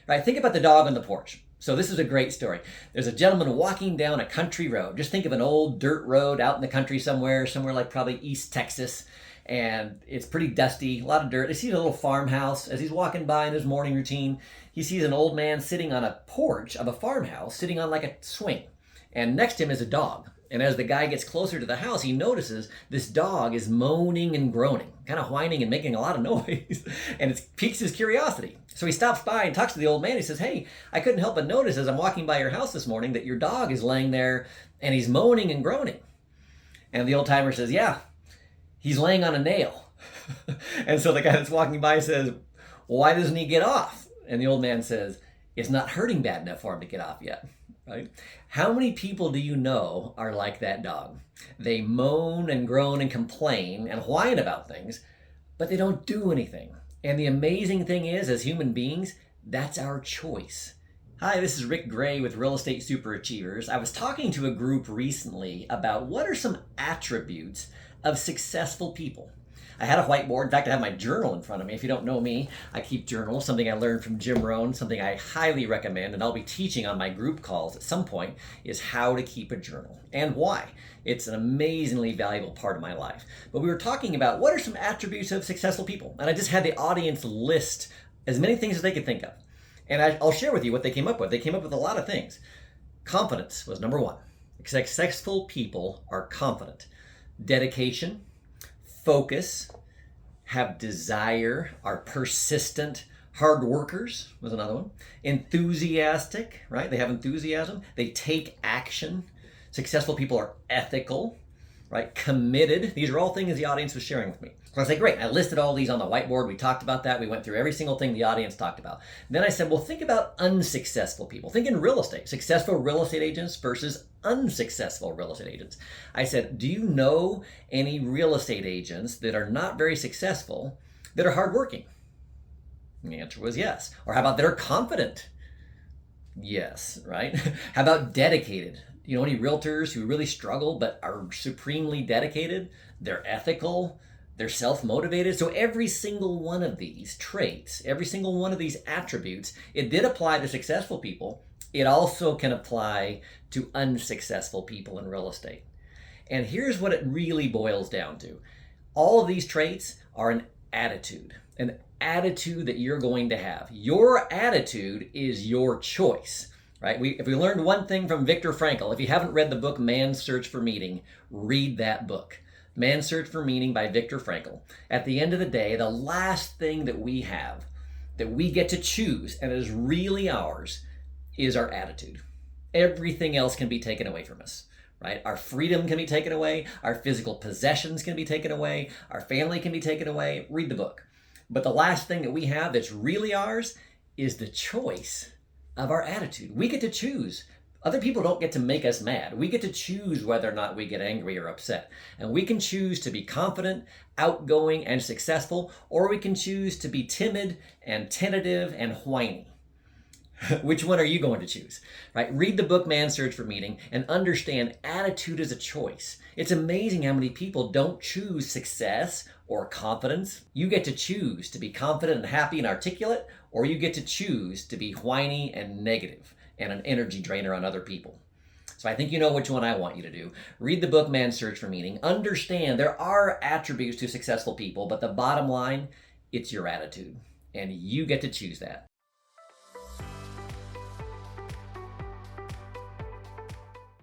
Right? Think about the dog on the porch. So this is a great story. There's a gentleman walking down a country road. Just think of an old dirt road out in the country somewhere like probably East Texas. And it's pretty dusty, a lot of dirt. He sees a little farmhouse. As he's walking by in his morning routine, he sees an old man sitting on a porch of a farmhouse, sitting on like a swing. And next to him is a dog. And as the guy gets closer to the house, he notices this dog is moaning and groaning, kind of whining and making a lot of noise. And it piques his curiosity. So he stops by and talks to the old man. He says, "Hey, I couldn't help but notice as I'm walking by your house this morning that your dog is laying there and he's moaning and groaning." And the old timer says, "Yeah, he's laying on a nail." And so the guy that's walking by says, "Well, why doesn't he get off?" And the old man says, "It's not hurting bad enough for him to get off yet." Right? How many people do you know are like that dog? They moan and groan and complain and whine about things, but they don't do anything. And the amazing thing is, as human beings, that's our choice. Hi, this is Rick Gray with Real Estate Superachievers. I was talking to a group recently about what are some attributes of successful people. I had a whiteboard. In fact, I have my journal in front of me. If you don't know me, I keep journals, something I learned from Jim Rohn, something I highly recommend, and I'll be teaching on my group calls at some point, is how to keep a journal and why. It's an amazingly valuable part of my life. But we were talking about what are some attributes of successful people, and I just had the audience list as many things as they could think of. And I'll share with you what they came up with. They came up with a lot of things. Confidence was number one. Successful people are confident. Dedication, focus, have desire, are persistent. Hard workers was another one. Enthusiastic, right? They have enthusiasm. They take action. Successful people are ethical, right? Committed. These are all things the audience was sharing with me. So I was like, great. I listed all these on the whiteboard. We talked about that. We went through every single thing the audience talked about. Then I said, well, think about unsuccessful people. Think in real estate. Successful real estate agents versus unsuccessful real estate agents. I said, do you know any real estate agents that are not very successful that are hardworking? And the answer was yes. Or how about that are confident? Yes, right? How about dedicated? You know any realtors who really struggle but are supremely dedicated? They're ethical. They're self-motivated. So every single one of these traits, every single one of these attributes, it did apply to successful people. It also can apply to unsuccessful people in real estate. And here's what it really boils down to. All of these traits are an attitude that you're going to have. Your attitude is your choice. Right? If we learned one thing from Viktor Frankl, if you haven't read the book Man's Search for Meaning, read that book. Man's Search for Meaning by Viktor Frankl. At the end of the day, the last thing that we have, that we get to choose, and it is really ours, is our attitude. Everything else can be taken away from us. Right? Our freedom can be taken away. Our physical possessions can be taken away. Our family can be taken away. Read the book. But the last thing that we have that's really ours is the choice of our attitude. We get to choose. Other people don't get to make us mad. We get to choose whether or not we get angry or upset. And we can choose to be confident, outgoing, and successful, or we can choose to be timid and tentative and whiny. Which one are you going to choose? Right? Read the book Man's Search for Meaning and understand attitude is a choice. It's amazing how many people don't choose success or confidence. You get to choose to be confident and happy and articulate, or you get to choose to be whiny and negative and an energy drainer on other people. So I think you know which one I want you to do. Read the book Man's Search for Meaning. Understand there are attributes to successful people, but the bottom line, it's your attitude. And you get to choose that.